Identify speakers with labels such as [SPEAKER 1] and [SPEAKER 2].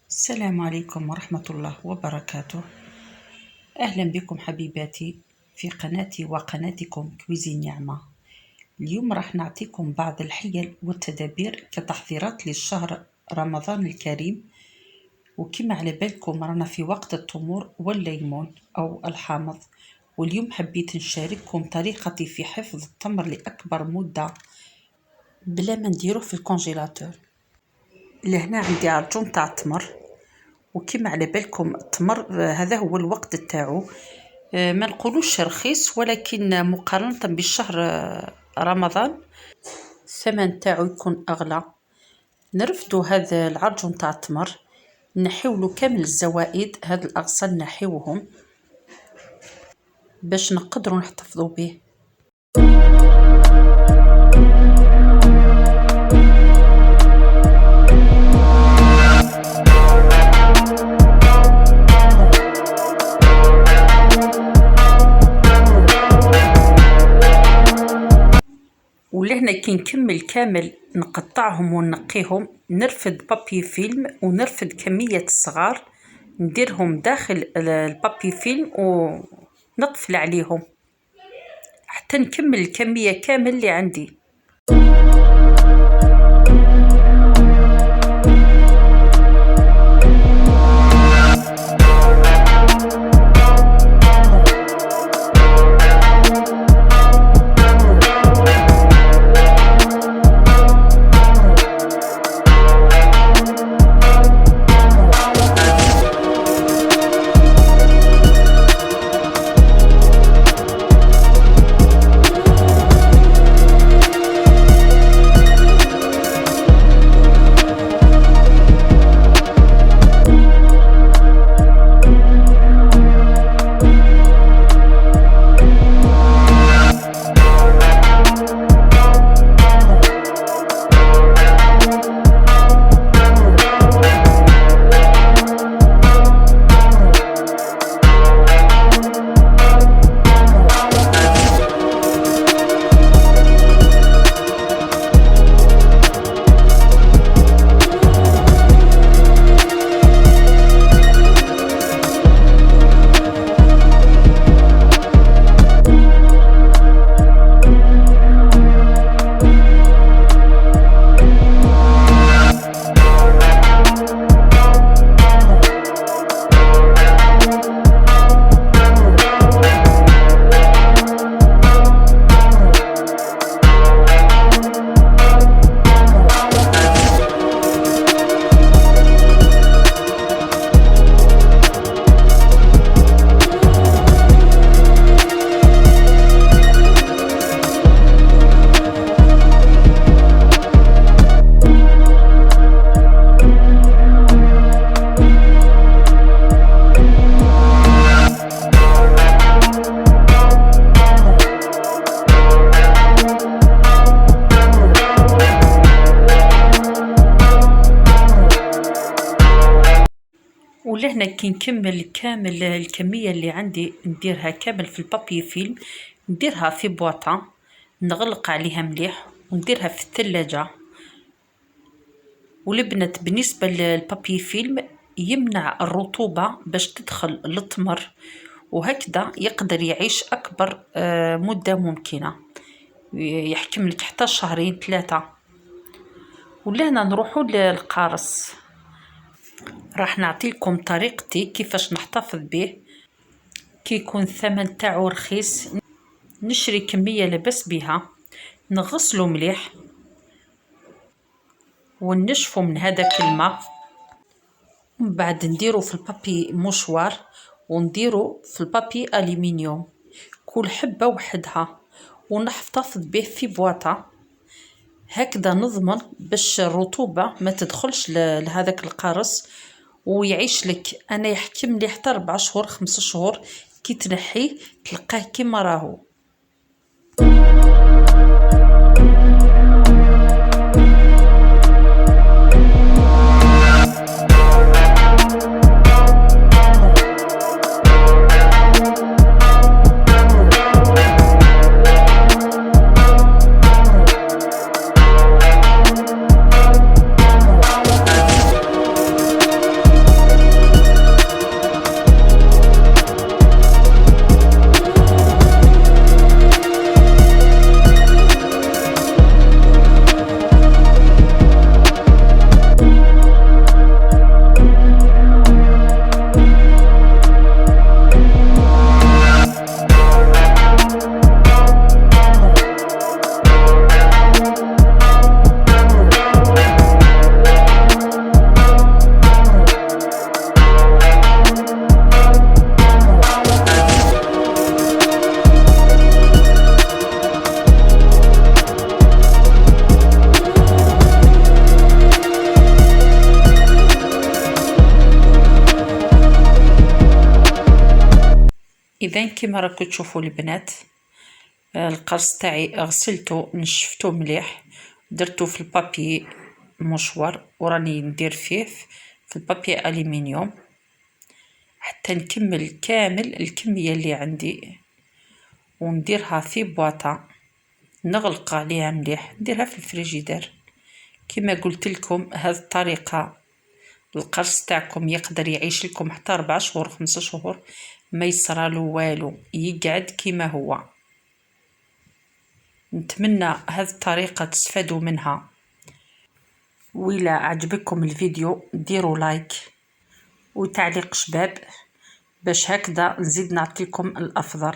[SPEAKER 1] السلام عليكم ورحمة الله وبركاته. أهلا بكم حبيباتي في قناتي وقناتكم كويزين نعمة. اليوم راح نعطيكم بعض الحيل والتدابير كتحضيرات للشهر رمضان الكريم، وكما على بالكم رانا في وقت التمور والليمون أو الحامض، واليوم حبيت نشارككم طريقتي في حفظ التمر لأكبر مدة بلا ما نديروه في الكونجيلاتور. لهنا عندي عرجون تاع التمر، وكما على بالكم التمر هذا هو الوقت تاعو، ما نقولوش رخيص، ولكن مقارنة بالشهر رمضان الثمن تاعو يكون أغلى. نرفدو هذا العرجون تاع التمر، نحيولو كامل الزوائد، هاد الأغصان نحيوهم باش نقدروا نحتفظوا به. ولهنا كي نكمل كامل نقطعهم ونقيهم، نرفد بابي فيلم ونرفد كمية صغار نديرهم داخل البابي فيلم ونقفل عليهم حتى نكمل الكمية كامل اللي عندي. ولهنا كي نكمل كامل الكمية اللي عندي نديرها كامل في البابي فيلم، نديرها في بواطة نغلق عليها مليح ونديرها في الثلاجة. ولبنت بالنسبة للبابي فيلم يمنع الرطوبة باش تدخل للتمر، وهكذا يقدر يعيش أكبر مدة ممكنة، يحكم لك حتى شهرين 3. ولهنا نروحوا للقارص، راح نعطيكم طريقتي كيفاش نحتفظ به كي يكون الثمن تاعو رخيص. نشري كمية لبس بها، نغسلو مليح ونشفو من هذاك الماء، ومن بعد نديرو في البابي مشوار ونديرو في البابي ألمنيوم كل حبة وحدها، ونحتفظ به في بواطة. هكذا نضمن باش الرطوبة ما تدخلش لهذاك القرص ويعيش لك. انا يحكم لي حتى 4 شهور 5 شهور، كي تنحيه تلقاه كيما راهو. اذا كما راكم تشوفوا البنات، القرص تاعي غسلته نشفته مليح، درته في البابي مشور وراني ندير فيه في البابي الومنيوم حتى نكمل كامل الكميه اللي عندي، ونديرها في بواطه نغلق عليها مليح، نديرها في الفريجيدير. كما قلت لكم هذه الطريقه القرص تاعكم يقدر يعيش لكم حتى 4 شهور 5 شهور ما يصرالو والو، يقعد كما هو. نتمنى هذه الطريقه تستفادوا منها، وإلا عجبكم الفيديو ديروا لايك وتعليق شباب باش هكذا نزيد نعطيكم الافضل.